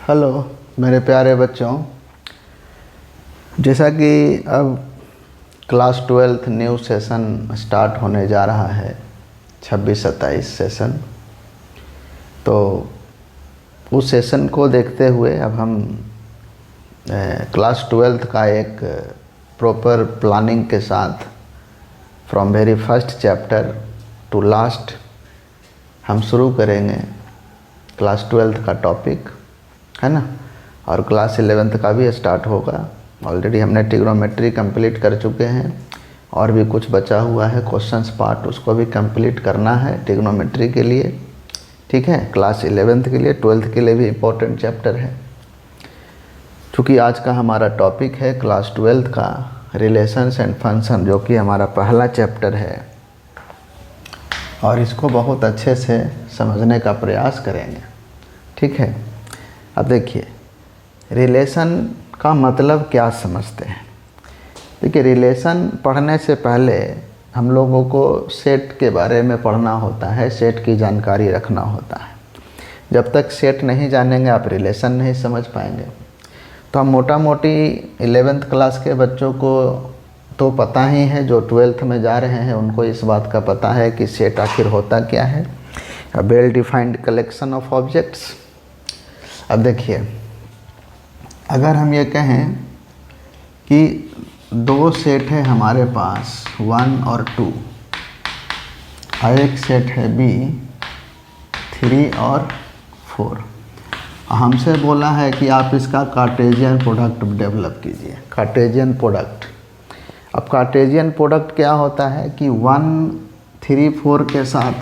Hello मेरे प्यारे बच्चों, जैसा कि अब class 12th new session start होने जा रहा है 26-27 सेशन। तो उस सेशन को देखते हुए अब हम क्लास 12th का एक प्रॉपर प्लानिंग के साथ from very first chapter two last हम शुरू करेंगे क्लास 12th का टॉपिक, है ना। और क्लास 11th का भी स्टार्ट होगा। ऑलरेडी हमने ट्रिग्नोमेट्री कंप्लीट कर चुके हैं और भी कुछ बचा हुआ है क्वेश्चंस पार्ट, उसको भी कंप्लीट करना है ट्रिग्नोमेट्री के लिए, ठीक है। क्लास 11th के लिए, 12th के लिए भी इम्पोर्टेंट चैप्टर है। क्योंकि आज का हमारा टॉपिक है क्लास 12th का रिलेशंस एंड फंक्शन, जो कि हमारा पहला चैप्टर है और इसको बहुत अच्छे से समझने का प्रयास करेंगे, ठीक है। अब देखिए, रिलेशन का मतलब क्या समझते हैं। देखिए, रिलेशन पढ़ने से पहले हम लोगों को सेट के बारे में पढ़ना होता है, सेट की जानकारी रखना होता है। जब तक सेट नहीं जानेंगे आप रिलेशन नहीं समझ पाएंगे। तो हम मोटा मोटी 11th क्लास के बच्चों को तो पता ही है, जो 12th में जा रहे हैं उनको इस बात का पता है कि सेट आखिर होता क्या है, a well defined collection of objects. अब देखिए, अगर हम ये कहें कि दो सेट है हमारे पास 1 और 2, और एक सेट है B 3 और 4, हमसे बोला है कि आप इसका कार्टेशियन प्रोडक्ट डेवलप कीजिए। कार्टेशियन प्रोडक्ट, अब कार्टेशियन प्रोडक्ट क्या होता है कि 1 3 4 के साथ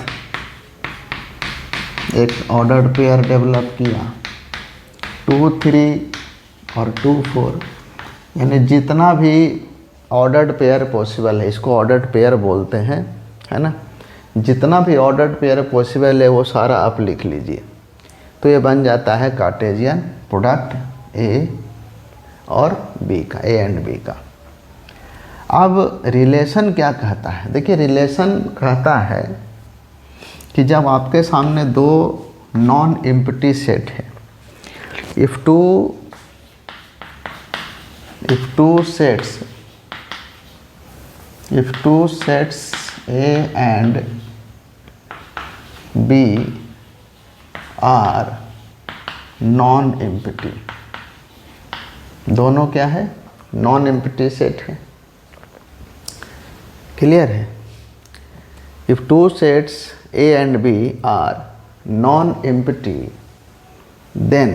एक ऑर्डर्ड पेयर डेवलप किया, 2 3 और 2 4, यानी जितना भी ऑर्डर्ड पेयर पॉसिबल है, इसको ऑर्डर्ड पेयर बोलते हैं, है ना। जितना भी ऑर्डर्ड पेयर पॉसिबल है वो सारा आप लिख लीजिए, तो ये बन जाता है कार्टेशियन प्रोडक्ट ए और बी का, ए एंड बी का। अब रिलेशन क्या कहता है। देखिए, रिलेशन कहता है कि जब आपके सामने दो नॉन एम्प्टी सेट है, if two sets A and B are non-empty, दोनों क्या है, नॉन एम्प्टी सेट है। क्लियर है। if two sets A and B are non-empty, then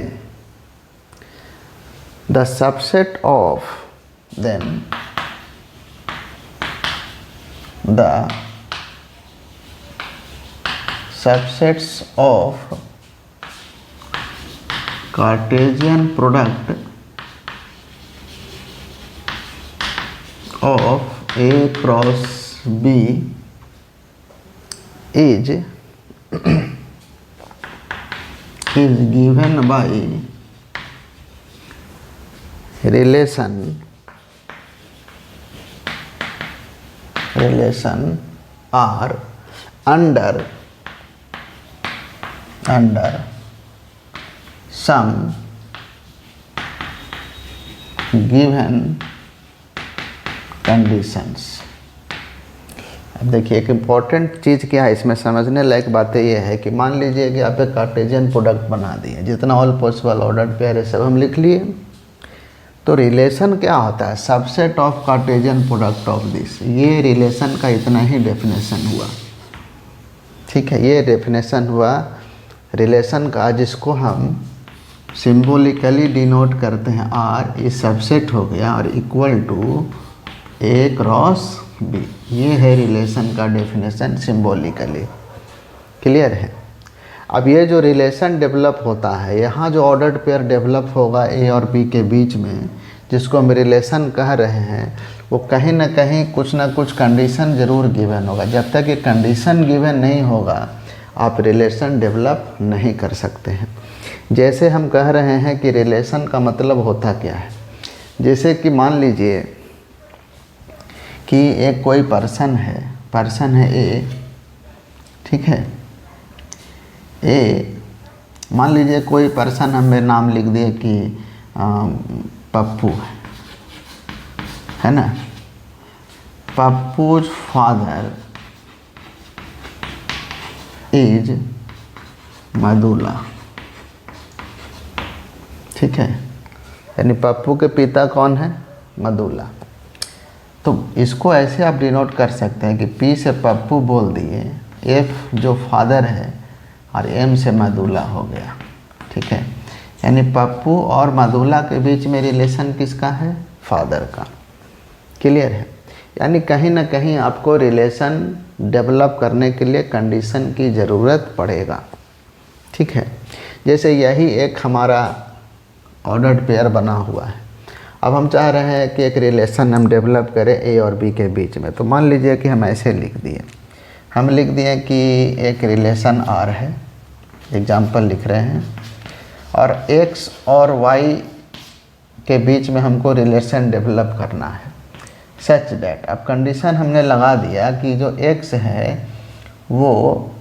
the subset of the subsets of Cartesian product of A cross B is given by relation R under some given conditions। अब देखिए, एक important चीज़ क्या है इसमें, समझने लायक बातें ये है कि मान लीजिए कि आप एक कार्टेशियन प्रोडक्ट बना दिए, जितना ऑल पॉसिबल ऑर्डर्ड पेयर है सब हम लिख लिए। तो रिलेशन क्या होता है, subset of Cartesian product of this. ये रिलेशन का इतना ही डेफिनेशन हुआ, ठीक है। ये डेफिनेशन हुआ रिलेशन का, जिसको हम सिंबॉलिकली डिनोट करते हैं R। ये सबसेट हो गया और equal to A cross B। ये है रिलेशन का डेफिनेशन सिंबॉलिकली। क्लियर है। अब ये जो रिलेशन डेवलप होता है, यहाँ जो ऑर्डर्ड पेयर डेवलप होगा A और B के बीच में, जिसको हम रिलेशन कह रहे हैं, वो कहीं ना कहीं कुछ ना कुछ कंडीशन ज़रूर गिवन होगा। जब तक ये कंडीशन गिवन नहीं होगा आप रिलेशन डेवलप नहीं कर सकते हैं। जैसे हम कह रहे हैं कि रिलेशन का मतलब होता क्या है। जैसे कि मान लीजिए कि एक कोई पर्सन है ए, ठीक है। ए मान लीजिए कोई पर्सन हमें नाम लिख दिए कि पप्पू है ना। पप्पूज फादर इज मधुला, ठीक है, यानी पप्पू के पिता कौन है? मधुला। तो इसको ऐसे आप डिनोट कर सकते हैं कि पी से पप्पू बोल दिए, एफ जो फादर है और एम से मधुला हो गया, ठीक है। यानी पप्पू और मधुला के बीच में रिलेशन किसका है? फादर का। क्लियर है? यानी कहीं ना कहीं आपको रिलेशन डेवलप करने के लिए कंडीशन की ज़रूरत पड़ेगा, ठीक है। जैसे यही एक हमारा ऑर्डर्ड पेयर बना हुआ है। अब हम चाह रहे हैं कि एक रिलेशन हम डेवलप करें ए और बी के बीच में। तो मान लीजिए कि हम ऐसे लिख दिए, हम लिख दिए कि एक रिलेशन आर है, एग्जाम्पल लिख रहे हैं, और एक्स और वाई के बीच में हमको रिलेशन डेवलप करना है सच दैट। अब कंडीशन हमने लगा दिया कि जो एक्स है वो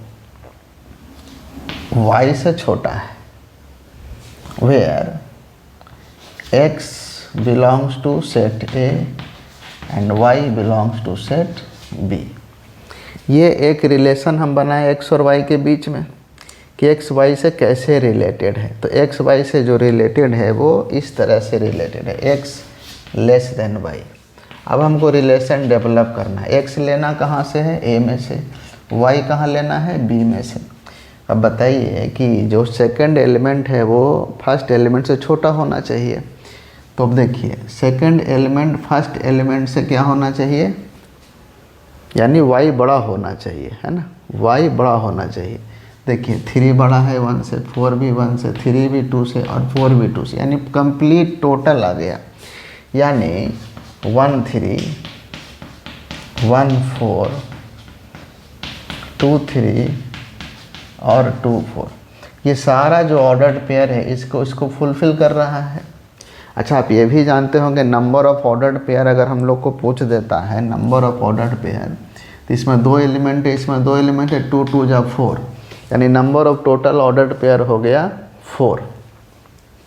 वाई से छोटा है, where x belongs to set A and y belongs to set B. ये एक रिलेशन हम बनाए एक्स और वाई के बीच में कि एक्स वाई से कैसे रिलेटेड है। तो एक्स वाई से जो रिलेटेड है वो इस तरह से रिलेटेड है, एक्स लेस देन वाई। अब हमको रिलेशन डेवलप करना है। एक्स लेना कहाँ से है? ए में से। वाई कहाँ लेना है? बी में से। अब बताइए कि जो सेकंड एलिमेंट है वो फर्स्ट एलिमेंट से छोटा होना चाहिए। तो अब देखिए सेकंड एलिमेंट फर्स्ट एलिमेंट से क्या होना चाहिए? यानी वाई बड़ा होना चाहिए, है ना। वाई बड़ा होना चाहिए। देखिए 3 बड़ा है 1 से, 4 भी 1 से, 3 भी 2 से और 4 भी 2 से, यानी कंप्लीट टोटल आ गया। यानी 1 3 1 4 2 3 और 2 4, ये सारा जो ऑर्डर्ड पेयर है इसको फुलफिल कर रहा है। अच्छा, आप ये भी जानते होंगे नंबर ऑफ ऑर्डर्ड पेयर अगर हम लोग को पूछ देता है नंबर ऑफ ऑर्डर्ड पेयर, तो इसमें 2 एलिमेंट है, इसमें 2 एलिमेंट है, 2 2 जा 4, यानी number of total ordered pair हो गया 4।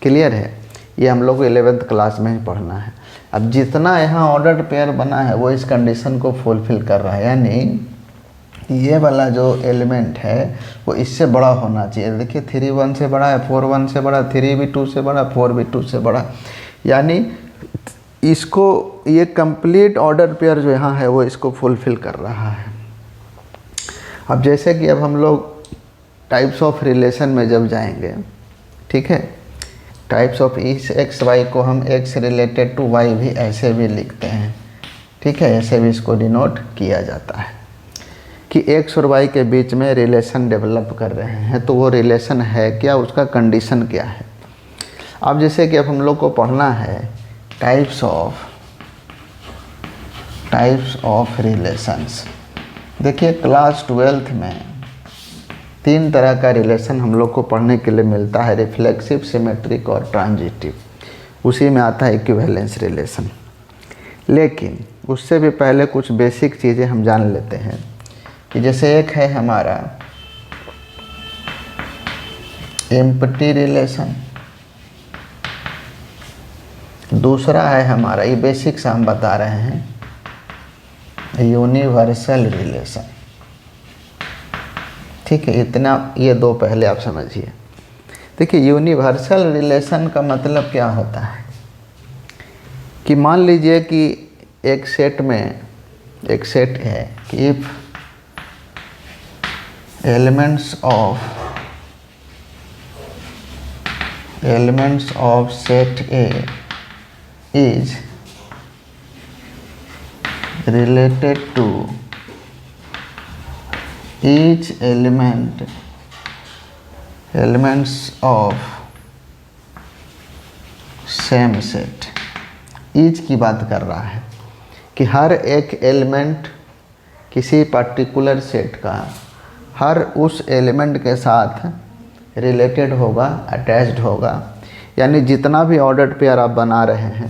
क्लियर है? ये हम लोग को 11th क्लास में ही पढ़ना है। अब जितना यहाँ ऑर्डर्ड पेयर बना है वो इस कंडीशन को फुलफिल कर रहा है, यानी ये वाला जो एलिमेंट है वो इससे बड़ा होना चाहिए। देखिए 3 1 से बड़ा है, 4 1 से बड़ा, 3 भी 2 से बड़ा, 4 भी 2 से बड़ा, यानी इसको ये कंप्लीट ऑर्डर पेयर जो यहाँ है वो इसको फुलफिल कर रहा है। अब जैसे कि अब हम लोग टाइप्स ऑफ रिलेशन में जब जाएंगे, ठीक है, टाइप्स ऑफ इस एक्स वाई को हम एक्स रिलेटेड टू वाई भी ऐसे भी लिखते हैं, ठीक है, ऐसे भी इसको डिनोट किया जाता है कि एक्स और वाई के बीच में रिलेशन डेवलप कर रहे हैं। तो वो रिलेशन है क्या, उसका कंडीशन क्या है। अब जैसे कि अब हम लोग को पढ़ना है टाइप्स ऑफ रिलेशंस। देखिए क्लास 12th में 3 तरह का रिलेशन हम लोग को पढ़ने के लिए मिलता है, रिफ्लेक्सिव, सिमेट्रिक और ट्रांजिटिव। उसी में आता है इक्विवेलेंस रिलेशन। लेकिन उससे भी पहले कुछ बेसिक चीज़ें हम जान लेते हैं कि जैसे एक है हमारा एम्प्टी रिलेशन, दूसरा है हमारा, ये बेसिक्स हम बता रहे हैं, यूनिवर्सल रिलेशन। ठीक है, इतना ये 2 पहले आप समझिए। देखिए यूनिवर्सल रिलेशन का मतलब क्या होता है कि मान लीजिए कि एक सेट में एक सेट है कि if elements of set A is related to each elements of same set। each की बात कर रहा है कि हर एक एलिमेंट किसी पर्टिकुलर सेट का हर उस एलिमेंट के साथ रिलेटेड होगा, अटैच्ड होगा। यानी जितना भी ऑर्डर्ड पेयर आप बना रहे हैं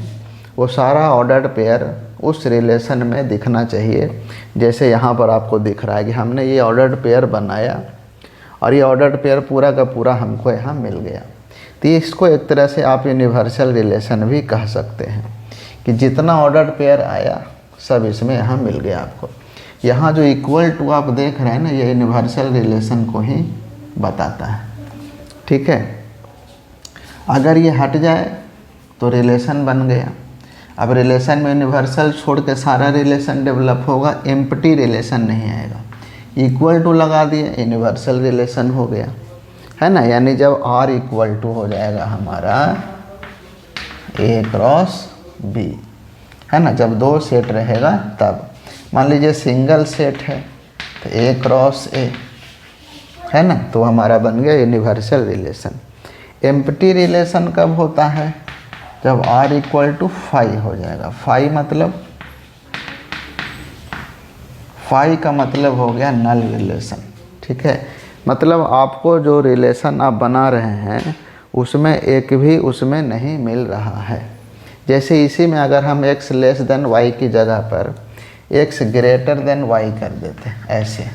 वो सारा ऑर्डर्ड पेयर उस रिलेशन में दिखना चाहिए। जैसे यहाँ पर आपको दिख रहा है कि हमने ये ऑर्डर्ड पेयर बनाया और ये ऑर्डर्ड पेयर पूरा का पूरा हमको यहाँ मिल गया। तो इसको एक तरह से आप यूनिवर्सल रिलेशन भी कह सकते हैं कि जितना ऑर्डर्ड पेयर आया सब इसमें यहाँ मिल गया आपको। यहाँ जो इक्वल टू आप देख रहे हैं ना, ये यूनिवर्सल रिलेशन को ही बताता है। ठीक है, अगर ये हट जाए तो रिलेशन बन गया। अब रिलेशन में यूनिवर्सल छोड़ के सारा रिलेशन डेवलप होगा, एम्प्टी रिलेशन नहीं आएगा। इक्वल टू लगा दिए, यूनिवर्सल रिलेशन हो गया, है ना। यानी जब R इक्वल टू हो जाएगा हमारा A क्रॉस B, है ना, जब दो सेट रहेगा तब। मान लीजिए सिंगल सेट है तो A क्रॉस A, है ना, तो हमारा बन गया यूनिवर्सल रिलेशन। एम्प्टी रिलेशन कब होता है? जब R इक्वल टू 5 हो जाएगा। 5 मतलब, 5 का मतलब हो गया नल रिलेशन। ठीक है, मतलब आपको जो रिलेशन आप बना रहे हैं उसमें एक भी उसमें नहीं मिल रहा है। जैसे इसी में अगर हम x लेस देन y की जगह पर x ग्रेटर देन y कर देते हैं, ऐसे,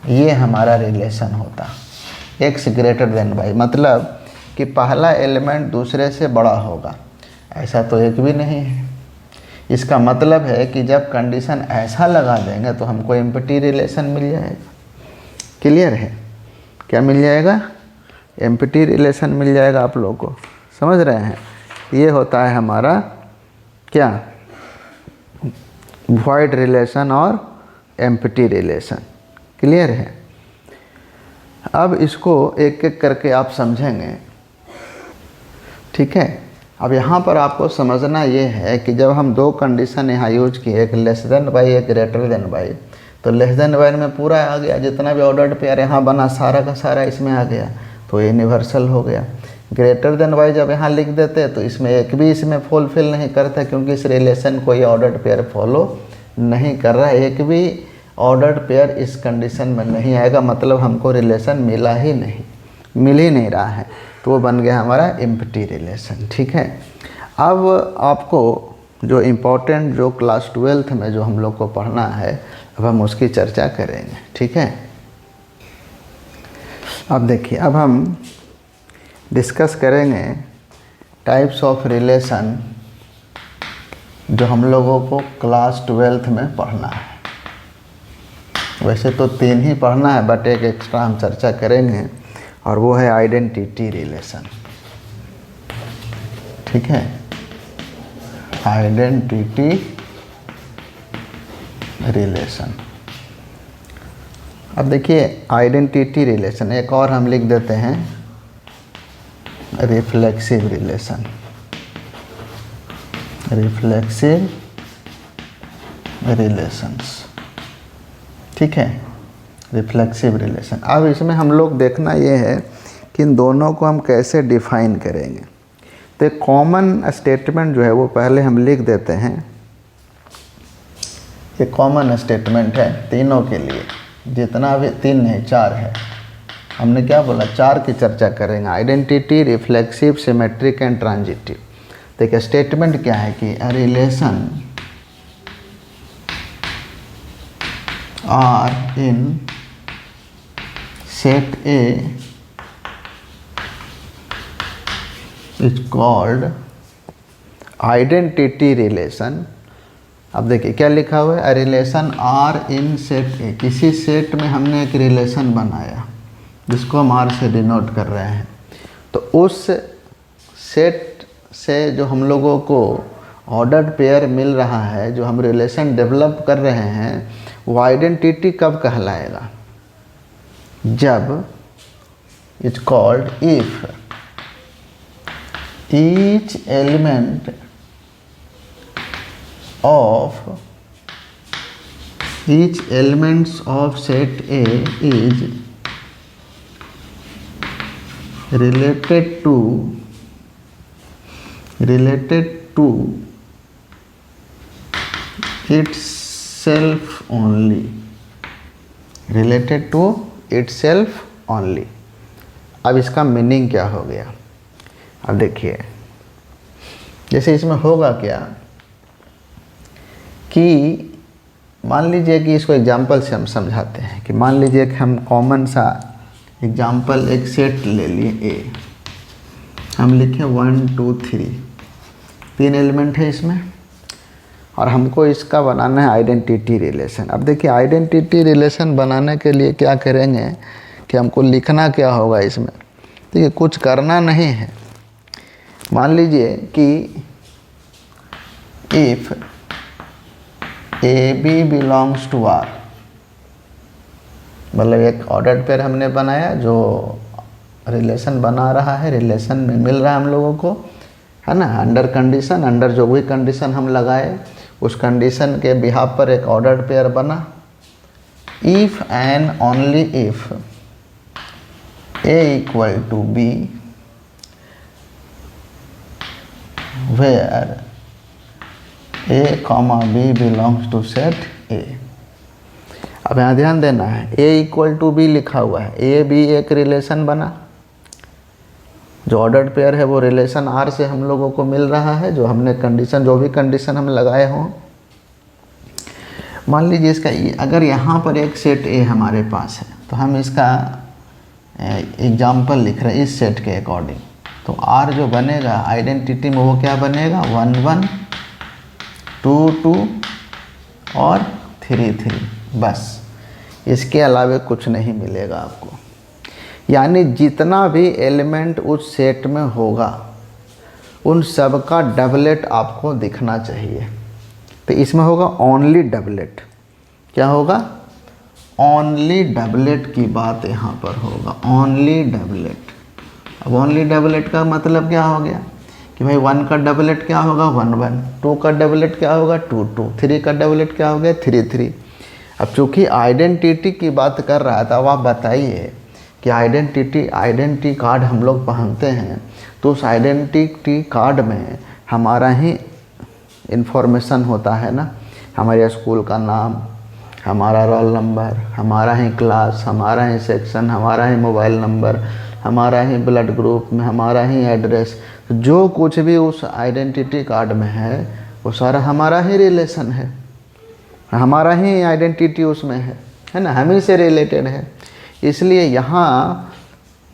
ये हमारा रिलेशन होता। x ग्रेटर देन y मतलब कि पहला एलिमेंट दूसरे से बड़ा होगा, ऐसा तो एक भी नहीं है। इसका मतलब है कि जब कंडीशन ऐसा लगा देंगे तो हमको एम्प्टी रिलेशन मिल जाएगा। क्लियर है? क्या मिल जाएगा? एम्प्टी रिलेशन मिल जाएगा। आप लोगों को समझ रहे हैं? ये होता है हमारा क्या, वॉइड रिलेशन और एम्प्टी रिलेशन। क्लियर है? अब इसको एक एक करके आप समझेंगे। ठीक है, अब यहाँ पर आपको समझना ये है कि जब हम दो कंडीशन यहाँ यूज किए, एक लेस देन बाई एक ग्रेटर देन बाई, तो लेस देन बाई में पूरा आ गया, जितना भी ऑर्डर्ड पेयर यहाँ बना सारा का सारा इसमें आ गया, तो यूनिवर्सल हो गया। ग्रेटर देन बाई जब यहाँ लिख देते तो इसमें एक भी इसमें फुलफिल नहीं करता, क्योंकि इस रिलेशन को ये ऑर्डर्ड पेयर फॉलो नहीं कर रहा है। एक भी ऑर्डर्ड पेयर इस कंडीशन में नहीं आएगा, मतलब हमको रिलेशन मिला ही नहीं, मिल ही नहीं रहा है, तो वो बन गया हमारा एम्प्टी रिलेशन। ठीक है, अब आपको जो इम्पोर्टेंट जो क्लास 12th में जो हम लोग को पढ़ना है, अब हम उसकी चर्चा करेंगे। ठीक है, अब देखिए, अब हम डिस्कस करेंगे टाइप्स ऑफ रिलेशन जो हम लोगों को क्लास 12th में पढ़ना है। वैसे तो 3 ही पढ़ना है, बट एक एक्स्ट्रा हम चर्चा करेंगे, और वो है आइडेंटिटी रिलेशन। ठीक है, आइडेंटिटी रिलेशन। अब देखिए, आइडेंटिटी रिलेशन एक और हम लिख देते हैं रिफ्लेक्सिव रिलेशन। Reflexive relations. ठीक है, रिफ्लेक्सिव रिलेशन। अब इसमें हम लोग देखना ये है कि इन दोनों को हम कैसे डिफाइन करेंगे। तो एक कॉमन स्टेटमेंट जो है वो पहले हम लिख देते हैं। ये कॉमन स्टेटमेंट है तीनों के लिए, जितना भी 3 नहीं 4 है। हमने क्या बोला, 4 की चर्चा करेंगे, identity, reflexive, symmetric and transitive. देखिए स्टेटमेंट क्या है कि relation R in set A is called identity relation। अब देखिए क्या लिखा हुआ है, relation R in set A। किसी सेट में हमने एक रिलेशन बनाया जिसको हम R से डिनोट कर रहे हैं, तो उस सेट से जो हम लोगों को ऑर्डर्ड पेयर मिल रहा है, जो हम रिलेशन डेवलप कर रहे हैं, वो आइडेंटिटी कब कहलाएगा? जब it's called if each element of set A is related to itself only, related to itself only। अब इसका मीनिंग क्या हो गया? अब देखिए, जैसे इसमें होगा क्या कि मान लीजिए कि इसको एग्जांपल से हम समझाते हैं कि मान लीजिए कि हम कॉमन सा एग्जाम्पल एक सेट ले लिए ए, हम लिखे 1 2 3, 3 एलिमेंट है इसमें, और हमको इसका बनाना है आइडेंटिटी रिलेशन। अब देखिए आइडेंटिटी रिलेशन बनाने के लिए क्या करेंगे कि हमको लिखना क्या होगा इसमें। देखिए कुछ करना नहीं है, मान लीजिए कि if a b belongs to R, मतलब एक ऑर्डर्ड पेयर हमने बनाया जो रिलेशन बना रहा है, रिलेशन में मिल रहा है हम लोगों को, है ना, अंडर कंडीशन, अंडर जो भी कंडीशन हम लगाए उस कंडीशन के बिहाफ पर एक ऑर्डर्ड पेयर बना। If and only if a equal to b where a comma B belongs to set A. अब यहाँ ध्यान देना है, ए इक्वल टू बी लिखा हुआ है, ए बी एक रिलेशन बना, जो ऑर्डर्ड पेयर है वो रिलेशन आर से हम लोगों को मिल रहा है, जो हमने कंडीशन, जो भी कंडीशन हम लगाए हों। मान लीजिए इसका अगर यहाँ पर एक सेट ए हमारे पास है तो हम इसका एग्जाम्पल लिख रहे हैं इस सेट के अकॉर्डिंग। तो आर जो बनेगा आइडेंटिटी में वो क्या बनेगा, 1 1 2 2 और 3 3, बस इसके अलावा कुछ नहीं मिलेगा आपको। यानी जितना भी एलिमेंट उस सेट में होगा उन सब का डबलेट आपको दिखना चाहिए। तो इसमें होगा ओनली डबलेट, क्या होगा, ओनली डबलेट की बात यहाँ पर होगा, ओनली डबलेट। अब ओनली डबलेट का मतलब क्या हो गया कि भाई 1 का डबलेट क्या होगा, 1 1, 2 का डबलेट क्या होगा, 2 2, 3 का डबलेट क्या हो गया, 3 3। अब चूँकि आइडेंटिटी की बात कर रहा था, अब आप बताइए कि आइडेंटिटी कार्ड हम लोग पहनते हैं तो उस आइडेंटिटी कार्ड में हमारा ही इन्फॉर्मेशन होता है ना, हमारे स्कूल का नाम, हमारा रोल नंबर, हमारा ही क्लास, हमारा ही सेक्शन, हमारा ही मोबाइल नंबर, हमारा ही ब्लड ग्रुप में, हमारा ही एड्रेस, जो कुछ भी उस आइडेंटिटी कार्ड में है वो सारा हमारा ही रिलेशन है, हमारा ही आइडेंटिटी उसमें है ना, हम ही से रिलेटेड है। इसलिए यहाँ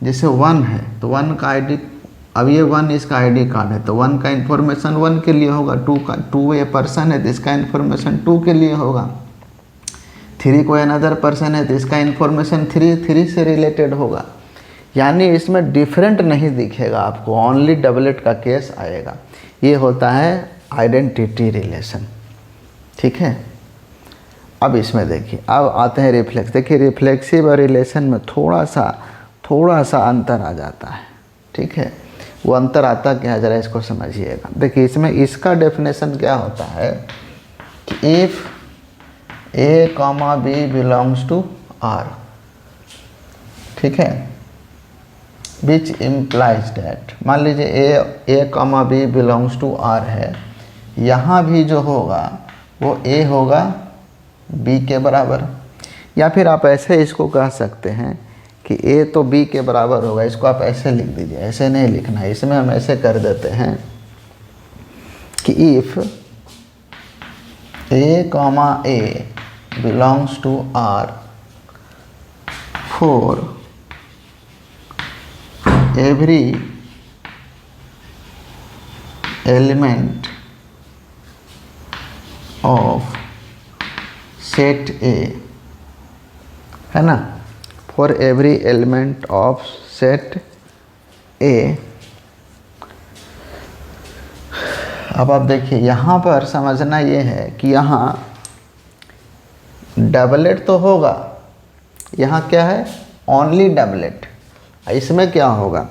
जैसे 1 है तो 1 का आईडी, अब ये 1 इसका आईडी कार्ड है तो 1 का इन्फॉर्मेशन 1 के लिए होगा, 2 ये पर्सन है तो इसका इन्फॉर्मेशन 2 के लिए होगा, 3 कोई अनदर पर्सन है तो इसका इन्फॉर्मेशन 3 से रिलेटेड होगा। यानी इसमें डिफरेंट नहीं दिखेगा आपको, ओनली डबलेट का केस आएगा। ये होता है आइडेंटिटी रिलेशन, ठीक है। अब इसमें देखिए, अब आते हैं रिफ्लेक्स। देखिए रिफ्लेक्सिव और रिलेशन में थोड़ा सा अंतर आ जाता है, ठीक है। वो अंतर आता क्या है, ज़रा इसको समझिएगा। देखिए इसमें इसका डेफिनेशन क्या होता है कि if A comma B belongs to R, ठीक है, विच इम्प्लाइज डैट, मान लीजिए A comma B belongs to R है, यहाँ भी जो होगा वो ए होगा बी के बराबर, या फिर आप ऐसे इसको कह सकते हैं कि ए तो बी के बराबर होगा। इसको आप ऐसे लिख दीजिए, ऐसे नहीं लिखना है, इसमें हम ऐसे कर देते हैं कि if A comma a belongs to R for every element of set A, है ना, for every element of set A. अब आप देखिए यहाँ पर समझना ये है कि यहाँ डबलेट तो होगा, यहाँ क्या है, ओनली डबलेट। इसमें क्या होगा,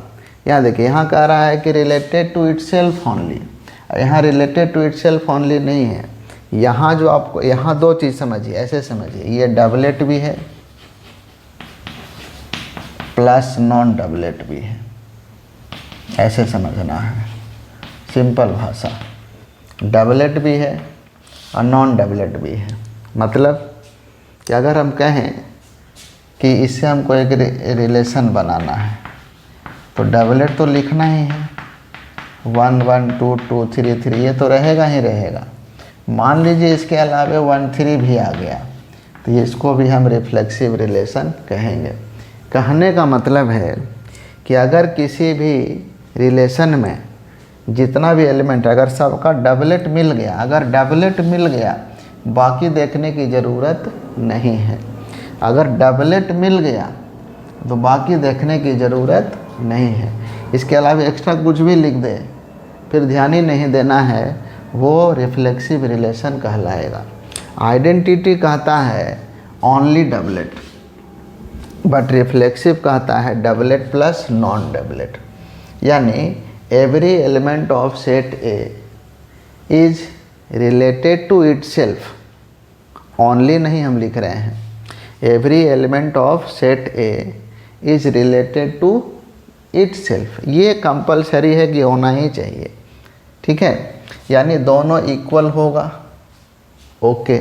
यहाँ देखिए, यहाँ कह रहा है कि रिलेटेड टू इटसेल्फ ओनली, यहाँ रिलेटेड टू इटसेल्फ ओनली नहीं है। यहाँ जो आपको, यहाँ 2 चीज़ समझिए, ऐसे समझिए, ये डबलेट भी है प्लस नॉन डबलेट भी है, ऐसे समझना है, सिंपल भाषा। डबलेट भी है और नॉन डबलेट भी है। मतलब कि अगर हम कहें कि इससे हमको एक रिलेशन बनाना है तो डबलेट तो लिखना ही है, 1 1 2 2 3 3, ये तो रहेगा ही रहेगा। मान लीजिए इसके अलावा 1 3 भी आ गया तो इसको भी हम रिफ्लेक्सिव रिलेशन कहेंगे। कहने का मतलब है कि अगर किसी भी रिलेशन में जितना भी एलिमेंट, अगर सबका डबलेट मिल गया, अगर डबलेट मिल गया, बाकी देखने की ज़रूरत नहीं है। अगर डबलेट मिल गया तो बाकी देखने की ज़रूरत नहीं है। इसके अलावा एक्स्ट्रा कुछ भी लिख दे फिर ध्यान ही नहीं देना है, वो रिफ्लेक्सिव रिलेशन कहलाएगा। आइडेंटिटी कहता है ओनली डबलेट, बट रिफ्लेक्सिव कहता है डबलेट प्लस नॉन डबलेट। यानी every element of set A is related to itself, only नहीं हम लिख रहे हैं, every element of set A is related to itself. ये कंपलसरी है कि होना ही चाहिए, ठीक है। यानी दोनों इक्वल होगा, ओके,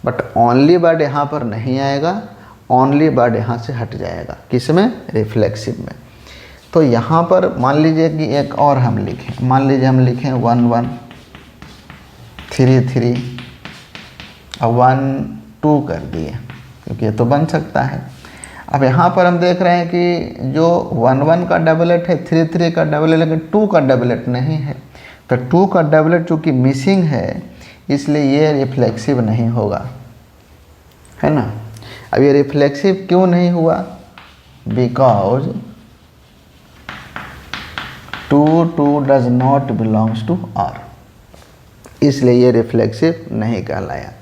बट ओनली वर्ड यहाँ पर नहीं आएगा, ओनली वर्ड यहाँ से हट जाएगा। किसमें? रिफ्लेक्सिव में। तो यहाँ पर मान लीजिए कि एक और हम लिखें, मान लीजिए हम लिखें 1 1 3 3 और 1 2 कर दिए, क्योंकि ये तो बन सकता है। अब यहाँ पर हम देख रहे हैं कि जो 1 1 का डबलेट है, 3 3 का डबलेट, लेकिन 2 का डबलेट नहीं है। तो 2 का डबलेट चूँकि मिसिंग है, इसलिए ये रिफ्लेक्सिव नहीं होगा, है ना। अब ये रिफ्लेक्सिव क्यों नहीं हुआ? Because 2 does not belongs to R, इसलिए ये रिफ्लेक्सिव नहीं कहलाया।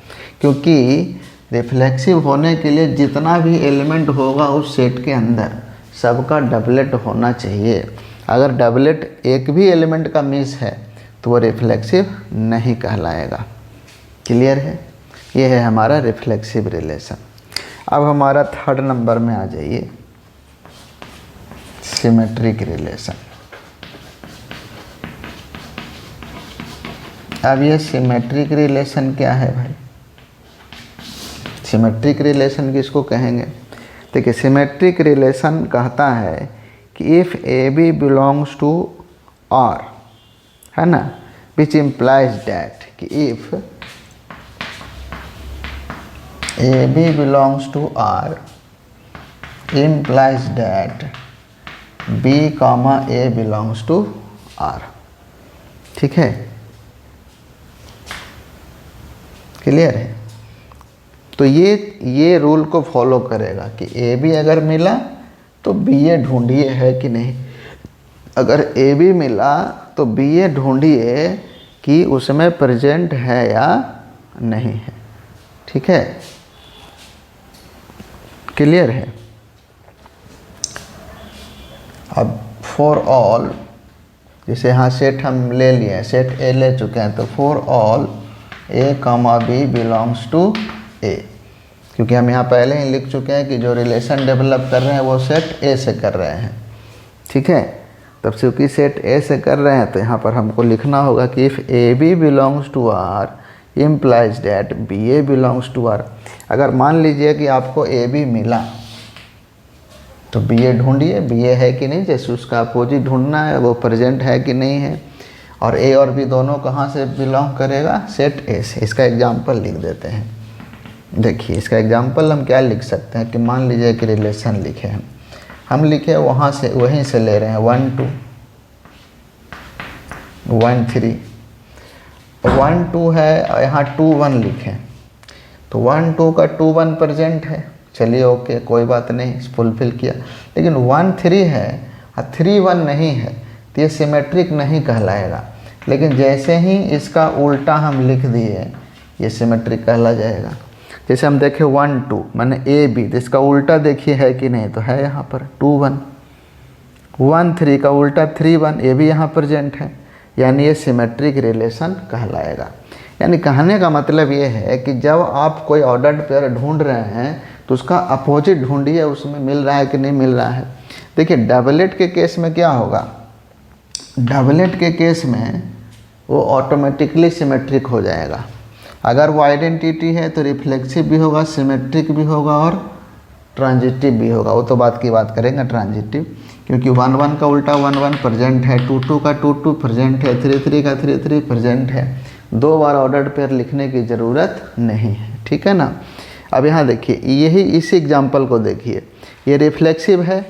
क्योंकि रिफ्लेक्सिव होने के लिए जितना भी एलिमेंट होगा उस सेट के अंदर सबका डबलेट होना चाहिए। अगर डबलेट एक भी एलिमेंट का मिस है तो वो रिफ्लेक्सिव नहीं कहलाएगा। क्लियर है? ये है हमारा रिफ्लेक्सिव रिलेशन। अब हमारा 3rd नंबर में आ जाइए, सिमेट्रिक रिलेशन। अब ये सिमेट्रिक रिलेशन क्या है भाई? सिमेट्रिक रिलेशन किसको कहेंगे? देखिए, सिमेट्रिक रिलेशन कहता है कि if a b belongs to R, है ना, विच इम्प्लाइज डैट कि if a b belongs to R implies that b comma a belongs to r। ठीक है, क्लियर है? तो ये रूल को फॉलो करेगा कि ए बी अगर मिला तो बी ए ढूंढिए है कि नहीं। अगर ए बी मिला तो बी ए ढूंढिए कि उसमें प्रेजेंट है या नहीं है। ठीक है, क्लियर है? अब फॉर ऑल, जैसे यहाँ सेट हम ले लिए हैं, सेट ए ले चुके हैं, तो for all A comma B belongs to A, क्योंकि हम यहाँ पहले ही लिख चुके हैं कि जो रिलेशन डेवलप कर रहे हैं वो सेट ए से कर रहे हैं। ठीक है, तब चूँकि सेट ए से कर रहे हैं तो यहाँ पर हमको लिखना होगा कि if a b belongs to R implies that b a belongs to R. अगर मान लीजिए कि आपको ए बी मिला तो बी ए ढूंढिए, बी ए है कि नहीं, जैसे उसका अपोजिट ढूंढना है, वो प्रेजेंट है कि नहीं है। और ए और बी दोनों कहाँ से बिलोंग करेगा? सेट ए से। इसका एग्जाम्पल लिख देते हैं। देखिए, इसका एग्जाम्पल हम क्या लिख सकते हैं कि मान लीजिए कि रिलेशन लिखे हम लिखे वहाँ से, वहीं से ले रहे हैं 1 2 1 3 1 2 है, यहाँ 2 1 लिखें तो 1 2 का 2 1 प्रेजेंट है। चलिए ओके, कोई बात नहीं, फुलफिल किया। लेकिन 1 3 है और 3 1 नहीं है तो ये सिमेट्रिक नहीं कहलाएगा। लेकिन जैसे ही इसका उल्टा हम लिख दिए ये सिमेट्रिक कहला जाएगा। जैसे हम देखें 1 2 माने ए बी, तो इसका उल्टा देखिए है कि नहीं, तो है यहाँ पर 2 1। 1 3 का उल्टा 3 1, ये भी यहाँ प्रेजेंट है, यानी ये सिमेट्रिक रिलेशन कहलाएगा। यानी कहने का मतलब ये है कि जब आप कोई ऑर्डर्ड पेयर ढूंढ रहे हैं तो उसका अपोजिट ढूंढिए, उसमें मिल रहा है कि नहीं मिल रहा है। देखिए, डबलेट के केस में क्या होगा? डबलेट के केस में वो ऑटोमेटिकली सिमेट्रिक हो जाएगा। अगर वो आइडेंटिटी है तो रिफ्लेक्सिव भी होगा, सिमेट्रिक भी होगा और ट्रांजिटिव भी होगा। वो तो बात की बात करेंगे ट्रांजिटिव, क्योंकि 1 1 का उल्टा 1 1 प्रेजेंट है, 2 2 का 2 2 प्रेजेंट है, 3 3 का 3 3 प्रेजेंट है। 2 बार ऑर्डर्ड पेयर लिखने की ज़रूरत नहीं है। ठीक है ना? अब यहाँ देखिए, यही इसी एग्जाम्पल को देखिए, ये रिफ्लेक्सिव है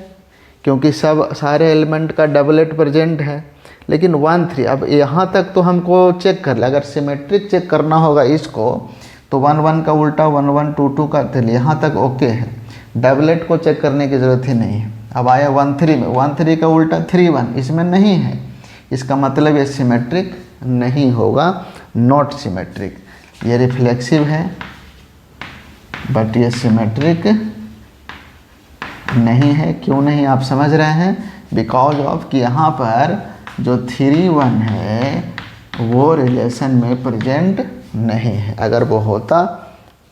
क्योंकि सारे एलिमेंट का डबलेट प्रेजेंट है, लेकिन 1 3 अब यहाँ तक तो हमको चेक कर ले। अगर सिमेट्रिक चेक करना होगा इसको तो 1 1 का उल्टा 1 1 2 2 का, चलिए यहाँ तक ओके है, डबलेट को चेक करने की ज़रूरत ही नहीं है। अब आया 1 3 में, 1 3 का उल्टा 3 1, इसमें नहीं है, इसका मतलब ये सिमेट्रिक नहीं होगा, नॉट सिमेट्रिक। ये रिफ्लेक्सिव है बट ये सिमेट्रिक नहीं है। क्यों नहीं आप समझ रहे हैं? बिकॉज ऑफ कि यहाँ पर जो 3 1 है वो रिलेशन में प्रेजेंट नहीं है। अगर वो होता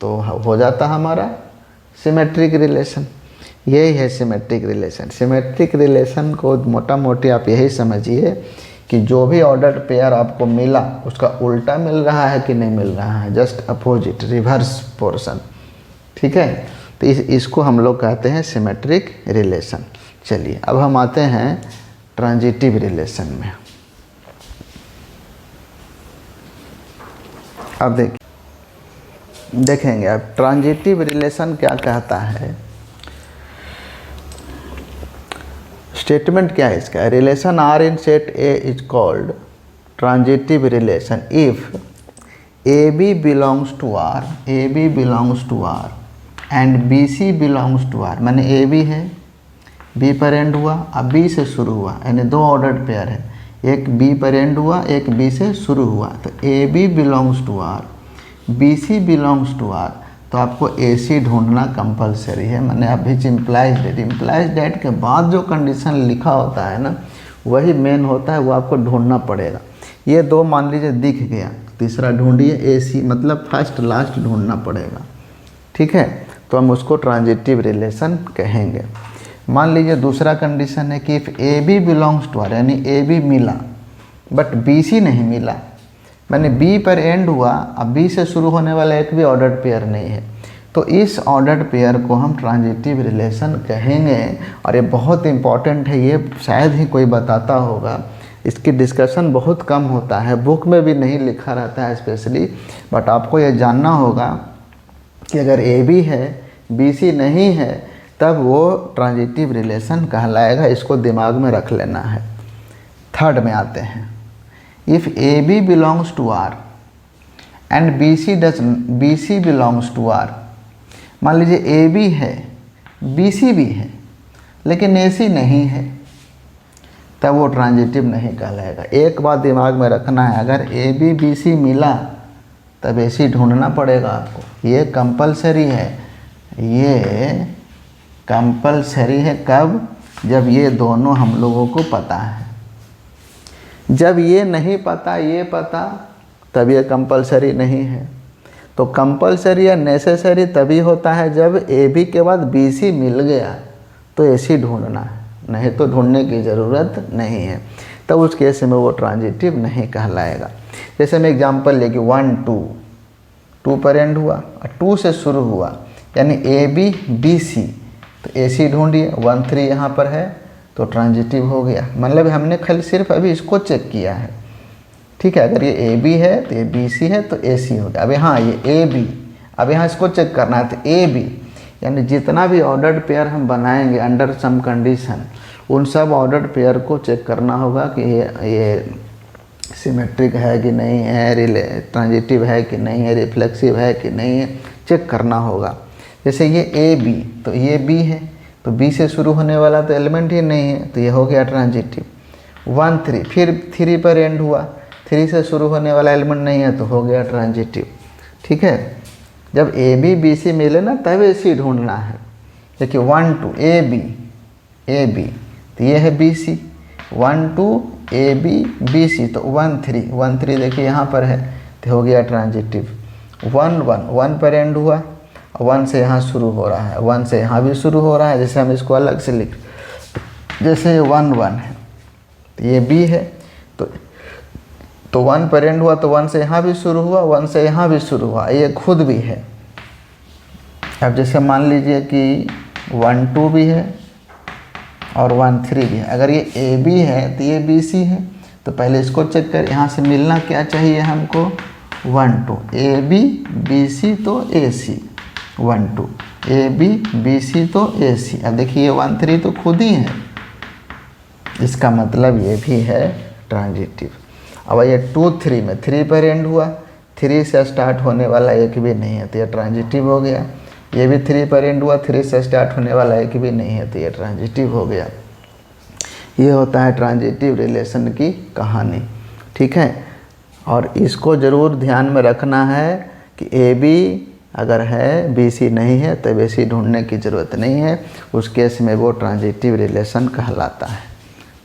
तो हो जाता हमारा सिमेट्रिक रिलेशन। यही है सिमेट्रिक रिलेशन। सिमेट्रिक रिलेशन को मोटा मोटी आप यही समझिए कि जो भी ऑर्डर्ड पेयर आपको मिला उसका उल्टा मिल रहा है कि नहीं मिल रहा है, जस्ट अपोजिट, रिवर्स पोर्शन। ठीक है, तो इसको हम लोग कहते हैं सिमेट्रिक रिलेशन। चलिए अब हम आते हैं ट्रांजिटिव रिलेशन में। अब देखेंगे अब ट्रांजिटिव रिलेशन क्या कहता है। स्टेटमेंट क्या है इसका? Relation R in set A is called transitive relation if a b belongs to R, a b belongs to R and b c belongs to R. मैंने ए बी है, b पर end हुआ, अब B से शुरू हुआ, यानी दो ऑर्डर्ड पेयर है, एक बी पर एंड हुआ, एक बी से शुरू हुआ। तो a b belongs to R, b c belongs to R, तो आपको ए सी ढूंढना कंपलसरी है। मैंने अभी इम्प्लाइज डेट के बाद जो कंडीशन लिखा होता है ना वही मेन होता है, वो आपको ढूंढना पड़ेगा। ये दो मान लीजिए दिख गया, तीसरा ढूंढिए, ए सी मतलब फर्स्ट लास्ट ढूंढना पड़ेगा। ठीक है, तो हम उसको ट्रांजिटिव रिलेशन कहेंगे। मान लीजिए दूसरा कंडीशन है कि if a b belongs to R, यानी ए बी मिला बट बी सी नहीं मिला, मैंने बी पर एंड हुआ, अब बी से शुरू होने वाला एक भी ऑर्डर्ड पेयर नहीं है, तो इस ऑर्डर्ड पेयर को हम ट्रांजिटिव रिलेशन कहेंगे। और ये बहुत इंपॉर्टेंट है, ये शायद ही कोई बताता होगा, इसकी डिस्कशन बहुत कम होता है, बुक में भी नहीं लिखा रहता है स्पेशली, बट आपको ये जानना होगा कि अगर ए बी है बी सी नहीं है तब वो ट्रांजिटिव रिलेशन कहलाएगा। इसको दिमाग में रख लेना है। थर्ड में आते हैं, if a b belongs to R and b c belongs to R. मान लीजिए ए बी है, बी सी भी है, लेकिन ए सी नहीं है, तब वो ट्रांजिटिव नहीं कहलाएगा। एक बात दिमाग में रखना है, अगर ए बी बी सी मिला तब ए सी ढूंढना पड़ेगा आपको, ये कंपलसरी है। ये कंपलसरी है कब? जब ये दोनों हम लोगों को पता है। जब ये नहीं पता, ये पता, तब ये कंपलसरी नहीं है। तो कंपलसरी या नेसेसरी तभी होता है जब ए बी के बाद बी सी मिल गया तो ए सी ढूंढना है, नहीं तो ढूंढने की ज़रूरत नहीं है। तब उस केस में वो ट्रांजिटिव नहीं कहलाएगा। जैसे मैं एग्जांपल लेके 1 2 पर एंड हुआ और 2 से शुरू हुआ, यानी ए बी बी सी, तो ए सी ढूंढिए, 1 3 यहाँ पर है तो ट्रांजिटिव हो गया। मतलब हमने खाली सिर्फ अभी इसको चेक किया है। ठीक है, अगर ये ए बी है तो ये बी सी है तो ए सी हो गया। अब यहाँ ये ए बी, अब यहाँ इसको चेक करना है तो ए बी, यानी जितना भी ऑर्डर्ड पेयर हम बनाएंगे अंडर सम कंडीशन, उन सब ऑर्डर्ड पेयर को चेक करना होगा कि ये सिमेट्रिक है कि नहीं है, ट्रांजिटिव है कि नहीं है, रिफ्लेक्सिव है कि नहीं है, चेक करना होगा। जैसे ये ए बी, तो ये बी है, तो बी से शुरू होने वाला तो एलिमेंट ही नहीं है, तो ये हो गया ट्रांजिटिव। 1 3, फिर 3 पर एंड हुआ, 3 से शुरू होने वाला एलिमेंट नहीं है तो हो गया ट्रांजिटिव। ठीक है, जब ए बी बी सी मिले ना तब ए सी ढूंढना है। देखिए 1 2 ए बी, तो ये है b c, 1 2 a b b c, तो 1 3 देखिए यहाँ पर है तो हो गया ट्रांजिटिव। 1 1 पर एंड हुआ, 1 से यहाँ शुरू हो रहा है, 1 से यहाँ भी शुरू हो रहा है, जैसे हम इसको अलग से लिख, जैसे 1 1 है तो ये बी है, तो 1 पर एंड हुआ तो 1 से यहाँ भी शुरू हुआ, 1 से यहाँ भी शुरू हुआ, ये खुद भी है। अब जैसे मान लीजिए कि 1 2 भी है और 1 3 भी है। अगर ये ए बी है तो ये बी सी है, तो पहले इसको चेक कर, यहाँ से मिलना क्या चाहिए हमको, 1 2 ए बी बी सी तो ए सी, 1 2, ए बी बी सी तो ए सी। अब देखिए 1 3 तो खुद ही है, इसका मतलब ये भी है ट्रांजिटिव। अब ये 2 3 में 3 पर एंड हुआ, 3 से स्टार्ट होने वाला एक भी नहीं है तो ये ट्रांजिटिव हो गया। ये भी 3 पर एंड हुआ, 3 से स्टार्ट होने वाला एक भी नहीं है तो ये ट्रांजिटिव हो गया। ये होता है ट्रांजिटिव रिलेशन की कहानी, ठीक है। और इसको ज़रूर ध्यान में रखना है कि ए बी अगर है बी सी नहीं है तो बी सी ढूंढने की ज़रूरत नहीं है, उस केस में वो ट्रांजिटिव रिलेशन कहलाता है,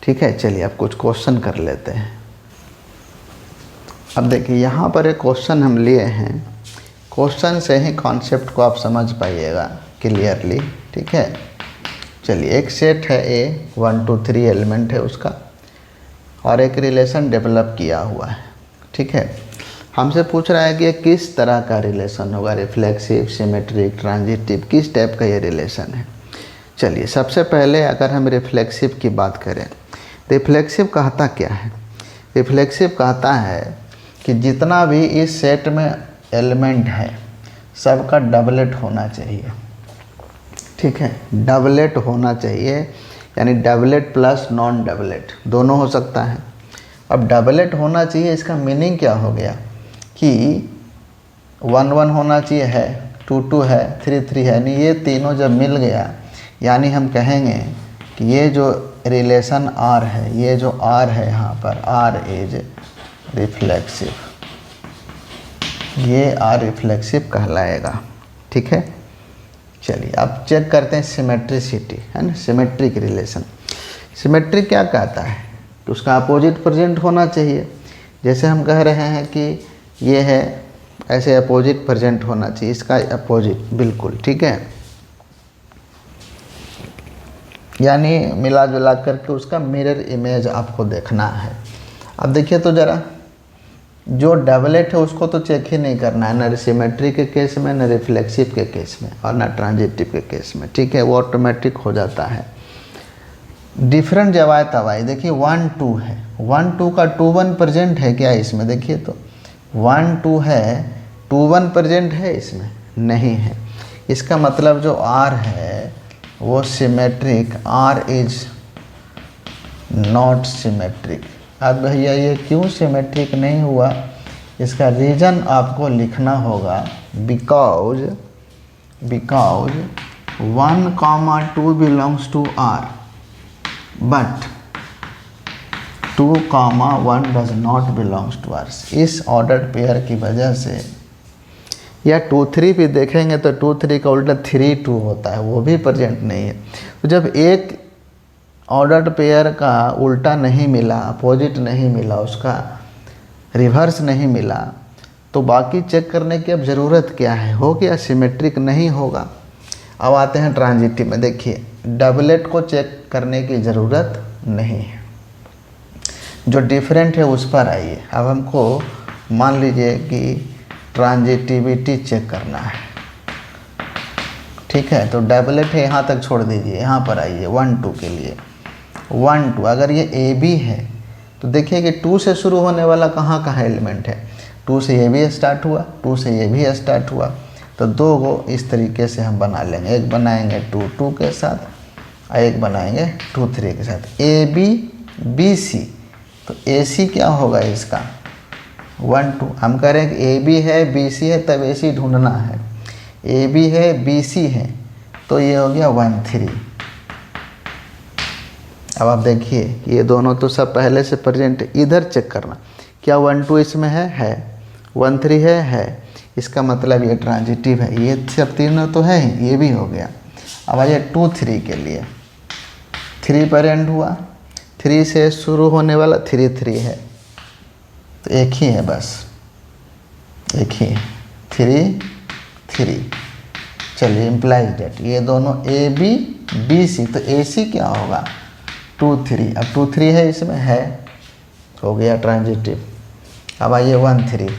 ठीक है। चलिए अब कुछ क्वेश्चन कर लेते हैं। अब देखिए यहाँ पर एक क्वेश्चन हम लिए हैं, क्वेश्चन से ही कॉन्सेप्ट को आप समझ पाइएगा क्लियरली, ठीक है। चलिए एक सेट है ए, 1 2 3 एलिमेंट है उसका, और एक रिलेशन डेवलप किया हुआ है, ठीक है। हमसे पूछ रहा है कि ये किस तरह का रिलेशन होगा, रिफ्लेक्सिव, सिमेट्रिक, ट्रांजिटिव, किस टाइप का ये रिलेशन है। चलिए सबसे पहले अगर हम रिफ्लेक्सिव की बात करें, रिफ्लेक्सिव कहता क्या है। रिफ्लेक्सिव कहता है कि जितना भी इस सेट में एलिमेंट है सबका डबलेट होना चाहिए, ठीक है। डबलेट होना चाहिए, यानी डबलेट प्लस नॉन डबलेट दोनों हो सकता है। अब डबलेट होना चाहिए, इसका मीनिंग क्या हो गया कि 1 1 होना चाहिए है, 2 2 है, 3 3 है, नहीं ये तीनों जब मिल गया यानी हम कहेंगे कि ये जो रिलेशन R है, ये जो R है यहाँ पर R इज रिफ्लेक्सिव, ये R रिफ्लेक्सिव कहलाएगा, ठीक है। चलिए अब चेक करते हैं सिमेट्रिसिटी, है ना, सिमेट्रिक रिलेशन। सिमेट्रिक क्या कहता है कि उसका अपोजिट प्रेजेंट होना चाहिए। जैसे हम कह रहे हैं कि ये है, ऐसे अपोजिट प्रेजेंट होना चाहिए, इसका अपोजिट बिल्कुल, ठीक है। यानी मिला जुला करके उसका मिरर इमेज आपको देखना है। अब देखिए तो ज़रा, जो डबलेट है उसको तो चेक ही नहीं करना है, ना सिमेट्रिक के केस में, ना रिफ्लेक्सिव के केस में, और ना ट्रांजिटिव के केस में, ठीक है। वो ऑटोमेटिक हो जाता है। डिफरेंट जब आए तब आए, देखिए 1 2 है, 1 2 का 2 1 प्रेजेंट है क्या इसमें, देखिए तो 1 2 है, 2 1 प्रेजेंट है इसमें, नहीं है। इसका मतलब जो R है वो symmetric, R is not symmetric. अब भैया ये क्यों सिमेट्रिक नहीं हुआ, इसका रीज़न आपको लिखना होगा, because 1 2 belongs to R but 2 1 does not belongs to R। इस ऑर्डर्ड पेयर की वजह से, या 2 3 भी देखेंगे तो 2 3 का उल्टा 3 2 होता है, वो भी प्रेजेंट नहीं है। तो जब एक ऑर्डर्ड पेयर का उल्टा नहीं मिला, अपोजिट नहीं मिला, उसका रिवर्स नहीं मिला, तो बाकी चेक करने की अब ज़रूरत क्या है, हो गया सिमेट्रिक नहीं होगा। अब आते हैं ट्रांजिटिव में, देखिए डबलेट को चेक करने की ज़रूरत नहीं है, जो डिफरेंट है उस पर आइए। अब हमको मान लीजिए कि ट्रांजिटिविटी चेक करना है, ठीक है। तो डबलेट है, यहाँ तक छोड़ दीजिए, यहाँ पर आइए 1 2 के लिए। 1 2 अगर ये ए बी है तो देखिए कि 2 से शुरू होने वाला कहाँ का एलिमेंट है, 2 से ये भी स्टार्ट हुआ, 2 से ये भी स्टार्ट हुआ, तो 2 को इस तरीके से हम बना लेंगे। एक बनाएंगे 2 2 के साथ और एक बनाएंगे 2 3 के साथ। ए बी बी सी, तो ए सी क्या होगा इसका 1 2। हम कह रहे हैं कि ए बी है बी सी है तब ए सी ढूंढना है, ए बी है बी सी है तो ये हो गया 1 3। अब आप देखिए ये दोनों तो सब पहले से प्रेजेंट है, इधर चेक करना क्या 1 2 इसमें है 1 3 है, इसका मतलब ये ट्रांजिटिव है। ये सब तीनों तो है ही, ये भी हो गया। अब आइए 2 3 के लिए, 3 पर एंड हुआ, 3 से शुरू होने वाला 3 3 है, तो एक ही है, बस एक ही 3 3। चलिए इम्प्लाइज डेट, ये दोनों ए बी बी सी, तो ए सी क्या होगा 2 3। अब 2 3 है इसमें है, हो गया ट्रांजिटिव। अब आइए 1 3,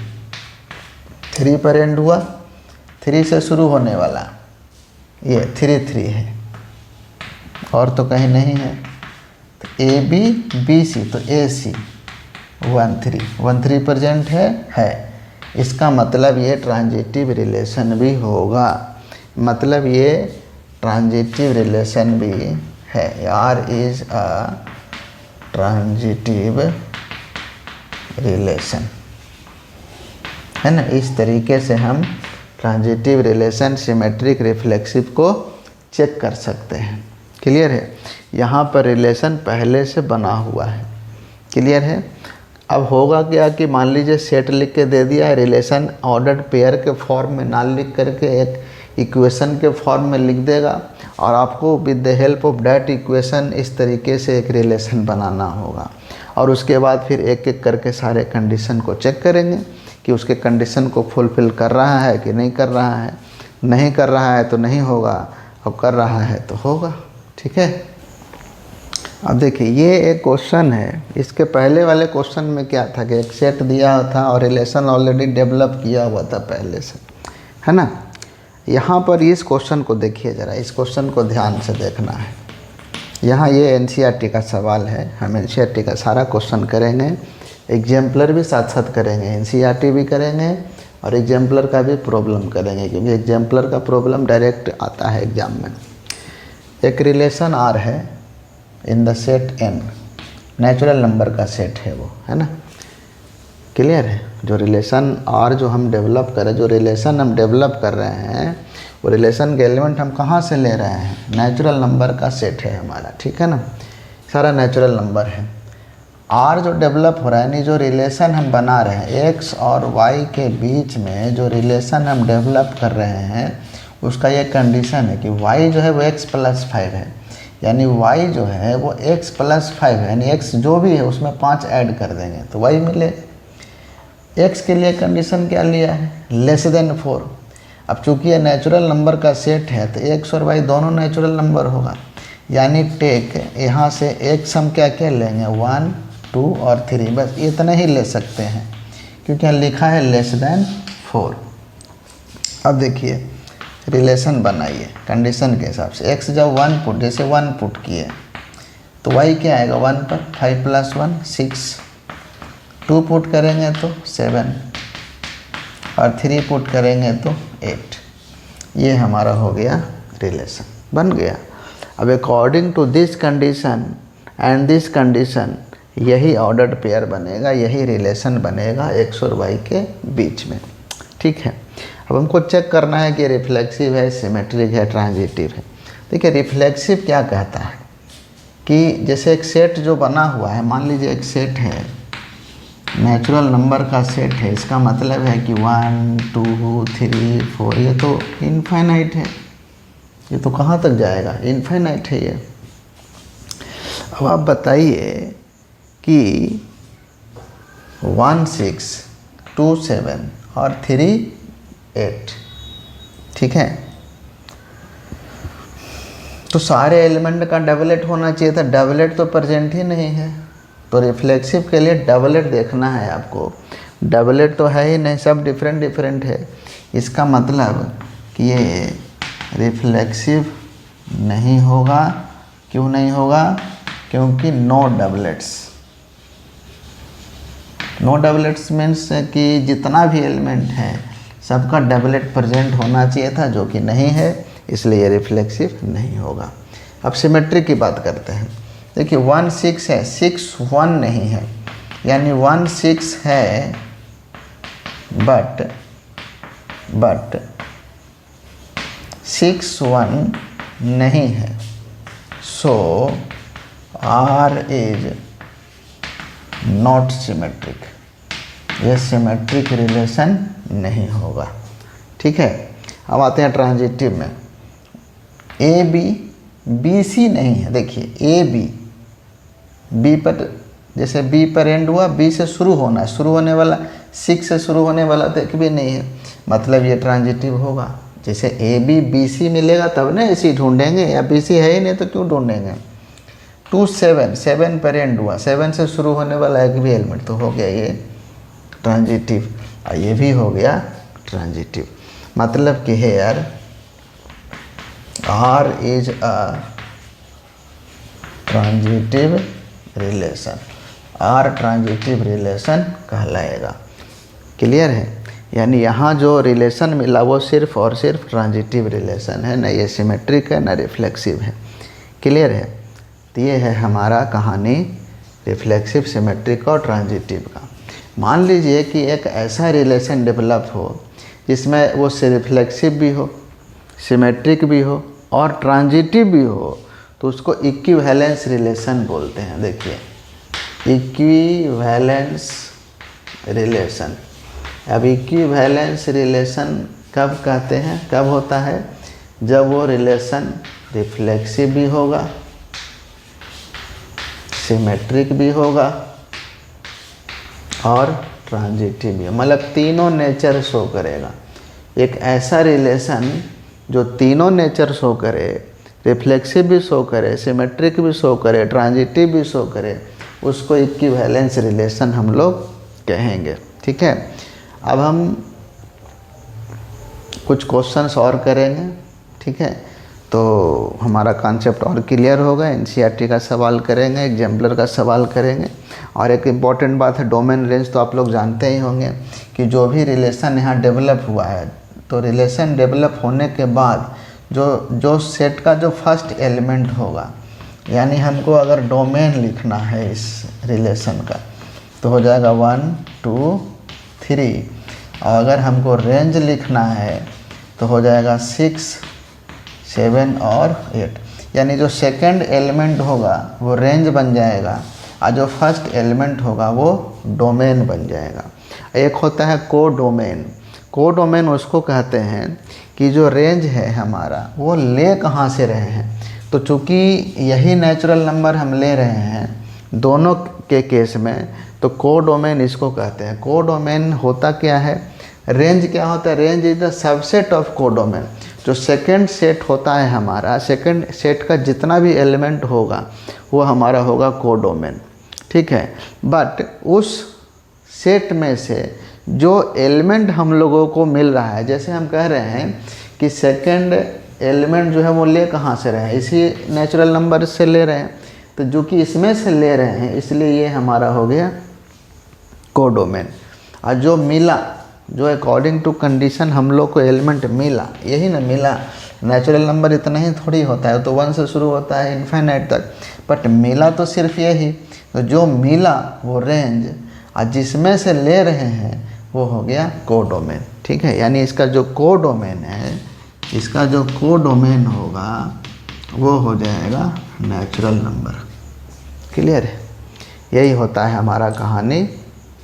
3 पर एंड हुआ, 3 से शुरू होने वाला ये 3 3 है और तो कहीं नहीं है, तो ए बी बी सी, तो ए सी 1 3 1 3 प्रेजेंट है। इसका मतलब ये ट्रांजिटिव रिलेशन भी होगा। मतलब ये ट्रांजिटिव रिलेशन भी है। R is a transitive relation, है ना। इस तरीके से हम ट्रांजिटिव रिलेशन सिमेट्रिक रिफ्लेक्सिव को चेक कर सकते हैं। क्लियर है। यहाँ पर रिलेशन पहले से बना हुआ है। क्लियर है। अब होगा क्या कि मान लीजिए सेट लिख के दे दिया है, रिलेशन ऑर्डर्ड पेयर के फॉर्म में ना लिख करके एक इक्वेशन के फॉर्म में लिख देगा और आपको with the help of that equation इस तरीके से एक रिलेशन बनाना होगा और उसके बाद फिर एक एक करके सारे कंडीशन को चेक करेंगे कि उसके कंडीशन को फुलफ़िल कर रहा है कि नहीं कर रहा है। नहीं कर रहा है तो नहीं होगा, और कर रहा है तो होगा। ठीक है। अब देखिए ये एक क्वेश्चन है। इसके पहले वाले क्वेश्चन में क्या था कि एक सेट दिया था और रिलेशन ऑलरेडी डेवलप किया हुआ था पहले से, है ना। यहाँ पर इस क्वेश्चन को देखिए ज़रा, इस क्वेश्चन को ध्यान से देखना है। यहाँ ये एनसीईआरटी का सवाल है। हम एनसीईआरटी का सारा क्वेश्चन करेंगे, एग्जाम्पलर भी साथ साथ करेंगे, एनसीईआरटी भी करेंगे और एग्जाम्पलर का भी प्रॉब्लम करेंगे, क्योंकि एग्जाम्पलर का प्रॉब्लम डायरेक्ट आता है एग्जाम में। एक रिलेशन आर है in the set N, natural number का सेट है वो, है ना। क्लियर है। जो रिलेशन आर जो हम डेवलप कर रहे हैं, जो रिलेशन हम डेवलप कर रहे हैं, वो रिलेशन के एलिमेंट हम कहाँ से ले रहे हैं, नेचुरल नंबर का सेट है हमारा। ठीक है ना, सारा नेचुरल नंबर है। आर जो डेवलप हो रहा है, यानी जो रिलेशन हम बना रहे हैं एक्स और वाई के बीच में, जो रिलेशन हम डेवलप कर रहे हैं, उसका ये कंडीशन है कि वाई जो है वो x+5 है, यानी y जो है वो x+5 है, यानी x जो भी है उसमें 5 ऐड कर देंगे तो y मिले। x के लिए कंडीशन क्या लिया है, <4। अब चूंकि ये नेचुरल नंबर का सेट है तो x और y दोनों नेचुरल नंबर होगा, यानी टेक यहाँ से x हम क्या क्या लेंगे 1, 2 और 3, बस इतना ही ले सकते हैं क्योंकि यहाँ लिखा है <4। अब देखिए रिलेशन बनाइए कंडीशन के हिसाब से। x जब 1 पुट, जैसे 1 पुट किए तो y क्या आएगा 1 पर 5 + 1 6, 2 पुट करेंगे तो 7 और 3 पुट करेंगे तो 8। ये हमारा हो गया रिलेशन, बन गया। अब according to this condition and this condition यही ऑर्डर्ड पेयर बनेगा, यही रिलेशन बनेगा x और y के बीच में। ठीक है। अब हमको चेक करना है कि रिफ्लेक्सिव है, सिमेट्रिक है, ट्रांजिटिव है। देखिए रिफ्लेक्सिव क्या कहता है कि जैसे एक सेट जो बना हुआ है, मान लीजिए एक सेट है, नेचुरल नंबर का सेट है, इसका मतलब है कि 1, 2, 3, 4, ये तो इनफाइनाइट है, ये तो कहाँ तक जाएगा, इनफाइनाइट है ये। अब आप बताइए कि 1, 6, 2, 7 और 3, 8, ठीक है। तो सारे एलिमेंट का डबलेट होना चाहिए था, डबलेट तो प्रेजेंट ही नहीं है। तो रिफ्लेक्सिव के लिए डबलेट देखना है आपको, डबलेट तो है ही नहीं, सब डिफरेंट डिफरेंट है। इसका मतलब कि ये रिफ्लेक्सिव नहीं होगा। क्यों नहीं होगा, क्योंकि no doublets. No doublets means कि जितना भी एलिमेंट है सबका डबलेट प्रेजेंट होना चाहिए था, जो कि नहीं है, इसलिए ये रिफ्लेक्सिव नहीं होगा। अब सिमेट्री की बात करते हैं। देखिए 1, 6 है, 6, 1 नहीं है, यानी 1, 6 है बट 6, 1 नहीं है। सो R इज नॉट सिमेट्रिक, ये सिमेट्रिक रिलेशन नहीं होगा। ठीक है। अब आते हैं ट्रांजिटिव में। ए बी, बी सी नहीं है। देखिए ए बी, बी पर जैसे बी पर एंड हुआ, बी से शुरू होना है, शुरू होने वाला 6 से शुरू होने वाला तो एक भी नहीं है, मतलब ये ट्रांजिटिव होगा। जैसे ए बी बी सी मिलेगा तब ना ए सी ढूंढेंगे, या बी सी है ही नहीं तो क्यों ढूंढेंगे। 2, 7, 7 पर एंड हुआ, 7 से शुरू होने वाला एक भी एलिमेंट तो हो गया ये ट्रांजिटिव, और ये भी हो गया ट्रांजिटिव। मतलब कि here R is a transitive relation, R transitive relation कहलाएगा। क्लियर है। यानी यहाँ जो रिलेशन मिला वो सिर्फ और सिर्फ ट्रांजिटिव रिलेशन है, ना ये सिमेट्रिक है ना रिफ्लेक्सिव है। क्लियर है? तो ये है हमारा कहानी रिफ्लेक्सिव, सिमेट्रिक और ट्रांजिटिव का। मान लीजिए कि एक ऐसा रिलेशन डेवलप हो जिसमें वो रिफ्लेक्सिव भी हो, सिमेट्रिक भी हो और ट्रांजिटिव भी हो, तो उसको इक्विवेलेंस रिलेशन बोलते हैं। देखिए, इक्विवेलेंस रिलेशन। अब इक्विवेलेंस रिलेशन कब कहते हैं, कब होता है? जब वो रिलेशन रिफ्लेक्सिव भी होगा, सिमेट्रिक भी होगा और ट्रांजिटिव भी, मतलब तीनों नेचर शो करेगा। एक ऐसा रिलेशन जो तीनों नेचर शो करे, रिफ्लेक्सिव भी शो करे, सिमेट्रिक भी शो करे, ट्रांजिटिव भी शो करे, उसको इक्विवेलेंस रिलेशन हम लोग कहेंगे। ठीक है, अब हम कुछ क्वेश्चंस और करेंगे। ठीक है, तो हमारा कॉन्सेप्ट और क्लियर होगा। एनसीईआरटी का सवाल करेंगे, एग्जाम्पलर का सवाल करेंगे। और एक इम्पॉर्टेंट बात है, डोमेन रेंज तो आप लोग जानते ही होंगे कि जो भी रिलेशन यहाँ डेवलप हुआ है, तो रिलेशन डेवलप होने के बाद जो सेट का जो फर्स्ट एलिमेंट होगा, यानी हमको अगर डोमेन लिखना है इस रिलेशन का, तो हो जाएगा 1 2 3। और अगर हमको रेंज लिखना है तो हो जाएगा 6 7 और 8। यानी जो सेकंड एलिमेंट होगा वो रेंज बन जाएगा और जो फर्स्ट एलिमेंट होगा वो डोमेन बन जाएगा। एक होता है कोडोमेन। कोडोमेन उसको कहते हैं कि जो रेंज है हमारा वो ले कहाँ से रहे हैं। तो चूँकि यही नेचुरल नंबर हम ले रहे हैं दोनों के केस में, तो कोडोमेन इसको कहते हैं। कोडोमेन होता क्या है? रेंज क्या होता है? Range is the subset of codomain. जो सेकंड सेट होता है हमारा, सेकंड सेट का जितना भी एलिमेंट होगा वो हमारा होगा कोडोमेन। ठीक है, बट उस सेट में से जो एलिमेंट हम लोगों को मिल रहा है, जैसे हम कह रहे हैं कि सेकंड एलिमेंट जो है वो ले कहाँ से रहे हैं, इसी नेचुरल नंबर से ले रहे हैं। तो जो कि इसमें से ले रहे हैं, इसलिए ये हमारा हो गया कोडोमेन। और जो मिला, जो अकॉर्डिंग टू कंडीशन हम लोग को एलिमेंट मिला, यही ना मिला। नेचुरल नंबर इतना ही थोड़ी होता है, तो 1 से शुरू होता है इन्फिनिट तक, बट मिला तो सिर्फ यही। तो जो मिला वो रेंज, और जिसमें से ले रहे हैं वो हो गया कोडोमेन। ठीक है, यानी इसका जो कोडोमेन है, इसका जो कोडोमेन होगा वो हो जाएगा नेचुरल नंबर। क्लियर है? यही होता है हमारा कहानी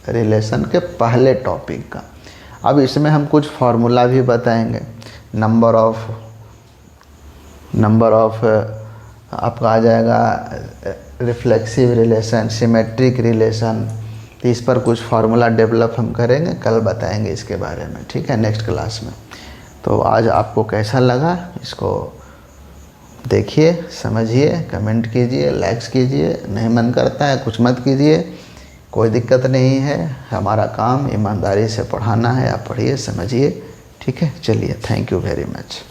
रिलेशन के पहले टॉपिक का। अब इसमें हम कुछ फार्मूला भी बताएंगे। नंबर ऑफ आपका आ जाएगा रिफ्लेक्सिव रिलेशन, सिमेट्रिक रिलेशन। तो इस पर कुछ फार्मूला डेवलप हम करेंगे, कल बताएंगे इसके बारे में। ठीक है, नेक्स्ट क्लास में। तो आज आपको कैसा लगा इसको देखिए, समझिए, कमेंट कीजिए, लाइक्स कीजिए। नहीं मन करता है कुछ मत कीजिए, कोई दिक्कत नहीं है। हमारा काम ईमानदारी से पढ़ाना है, आप पढ़िए, समझिए। ठीक है, चलिए, थैंक यू वेरी मच।